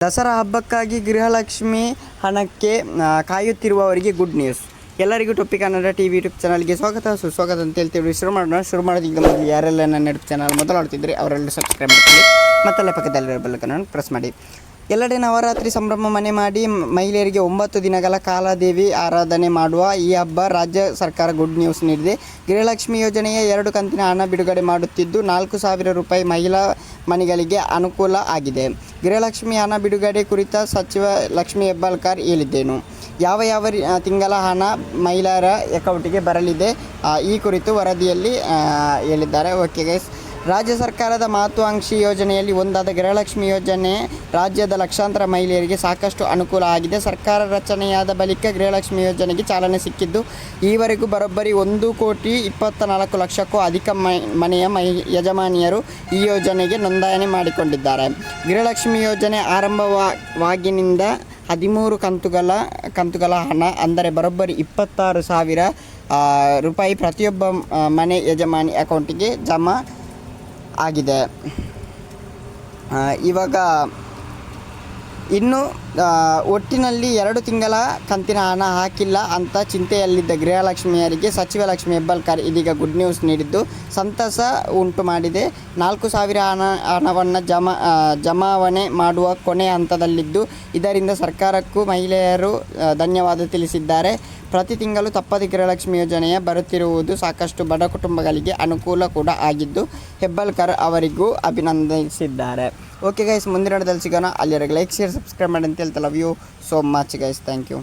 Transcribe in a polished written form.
ದಸರಾ ಹಬ್ಬಕ್ಕಾಗಿ ಗೃಹಲಕ್ಷ್ಮಿ ಹಣಕ್ಕೆ ಕಾಯುತ್ತಿರುವವರಿಗೆ good news. ಎಲ್ಲರಿಗೂ ಟೊಪ್ಪಿ ಕನ್ನಡ ಟಿವಿ ಯೂಟ್ಯೂಬ್ ಚಾನಲ್ಗೆ ಸುಸ್ವಾಗತ ಅಂತ ಹೇಳ್ತೀವಿ. ಶುರು ಮಾಡೋದಕ್ಕಿಂತ ಮೊದಲು ಯಾರೆಲ್ಲ ನನ್ನ ಯೂಟ್ಯೂಬ್ ಚಾನಲ್ ಮೊದಲು ನೋಡ್ತಿದ್ರಿ ಅವರೆಲ್ಲ ಸಬ್ಸ್ಕ್ರೈಬ್ ಮಾಡ್ಕೊಳ್ಳಿ, ಮತ್ತೆಲ್ಲ ಪಕ್ಕದಲ್ಲಿರೋ ಬೆಲ್ಲನ್ನು ಪ್ರೆಸ್ ಮಾಡಿ. ಎಲ್ಲೆಡೆ ನವರಾತ್ರಿ ಸಂಭ್ರಮ ಮನೆ ಮಾಡಿ ಮಹಿಳೆಯರಿಗೆ 9 ದಿನಗಳ ಕಾಲ ದೇವಿ ಆರಾಧನೆ ಮಾಡುವ ಈ ಹಬ್ಬ ರಾಜ್ಯ ಸರ್ಕಾರ ಗುಡ್ ನ್ಯೂಸ್ ನೀಡಿದೆ. ಗೃಹಲಕ್ಷ್ಮಿ ಯೋಜನೆಯ 2 ಕಂತಿನ ಹಣ ಬಿಡುಗಡೆ ಮಾಡುತ್ತಿದ್ದು 4,000 ರೂಪಾಯಿ ಮಹಿಳಾ ಮನೆಗಳಿಗೆ ಅನುಕೂಲ ಆಗಿದೆ. ಗೃಹಲಕ್ಷ್ಮಿ ಹಣ ಬಿಡುಗಡೆ ಕುರಿತ ಸಚಿವ ಲಕ್ಷ್ಮೀ ಹೆಬ್ಬಾಳ್ಕರ್ ಹೇಳಿದ್ದೇನು, ಯಾವ ತಿಂಗಳ ಹಣ ಮಹಿಳೆಯರ ಅಕೌಂಟಿಗೆ ಬರಲಿದೆ ಈ ಕುರಿತು ವರದಿಯಲ್ಲಿ ಹೇಳಿದ್ದಾರೆ. ಓಕೆ ಗೈಸ್, ರಾಜ್ಯ ಸರ್ಕಾರದ ಮಹತ್ವಾಕಾಂಕ್ಷಿ ಯೋಜನೆಯಲ್ಲಿ ಒಂದಾದ ಗೃಹಲಕ್ಷ್ಮಿ ಯೋಜನೆ ರಾಜ್ಯದ ಲಕ್ಷಾಂತರ ಮಹಿಳೆಯರಿಗೆ ಸಾಕಷ್ಟು ಅನುಕೂಲ ಆಗಿದೆ. ಸರ್ಕಾರ ರಚನೆಯಾದ ಬಳಿಕ ಗೃಹಲಕ್ಷ್ಮಿ ಯೋಜನೆಗೆ ಚಾಲನೆ ಸಿಕ್ಕಿದ್ದು ಈವರೆಗೂ ಬರೋಬ್ಬರಿ 1,24,00,000ಕ್ಕೂ ಅಧಿಕ ಮನೆಯ ಯಜಮಾನಿಯರು ಈ ಯೋಜನೆಗೆ ನೋಂದಣಿ ಮಾಡಿಕೊಂಡಿದ್ದಾರೆ. ಗೃಹಲಕ್ಷ್ಮಿ ಯೋಜನೆ ಆರಂಭವಾಗಿನಿಂದ 13 ಕಂತುಗಳ ಹಣ ಅಂದರೆ ಬರೋಬ್ಬರಿ 26,000 ರೂಪಾಯಿ ಪ್ರತಿಯೊಬ್ಬ ಮನೆ ಯಜಮಾನಿ ಅಕೌಂಟಿಗೆ ಜಮಾ ಆಗಿದೆ. ಇವಾಗ ಇನ್ನು ಒಟ್ಟಿನಲ್ಲಿ 2 ತಿಂಗಳ ಕಂತಿನ ಹಣ ಹಾಕಿಲ್ಲ ಅಂತ ಚಿಂತೆಯಲ್ಲಿದ್ದ ಗೃಹಲಕ್ಷ್ಮಿಯರಿಗೆ ಸಚಿವ ಲಕ್ಷ್ಮೀ ಹೆಬ್ಬಾಳ್ಕರ್ ಇದೀಗ ಗುಡ್ ನ್ಯೂಸ್ ನೀಡಿದ್ದು ಸಂತಸ ಉಂಟು ಮಾಡಿದೆ. 4,000 ಹಣವನ್ನು ಜಮಾವಣೆ ಮಾಡುವ ಕೊನೆ ಹಂತದಲ್ಲಿದ್ದು ಇದರಿಂದ ಸರ್ಕಾರಕ್ಕೂ ಮಹಿಳೆಯರು ಧನ್ಯವಾದ ತಿಳಿಸಿದ್ದಾರೆ. ಪ್ರತಿ ತಿಂಗಳು ತಪ್ಪದೆ ಗೃಹಲಕ್ಷ್ಮಿ ಯೋಜನೆಯ ಬರುತ್ತಿರುವುದು ಸಾಕಷ್ಟು ಬಡ ಕುಟುಂಬಗಳಿಗೆ ಅನುಕೂಲ ಕೂಡ ಆಗಿದ್ದು ಹೆಬ್ಬಾಳ್ಕರ್ ಅವರಿಗೂ ಅಭಿನಂದಿಸಿದ್ದಾರೆ. ಓಕೆ ಗೈಸ್, ಮುಂದಿನ ಹಂತದಲ್ಲಿ ಸಿಗೋಣ. ಅಲ್ಲಿವರೆಗೆ ಲೈಕ್, ಶೇರ್, ಸಬ್ಸ್ಕ್ರೈಬ್ ಮಾಡಿ ಅಂತ ಹೇಳ್ತಾ love you so much guys. Thank you.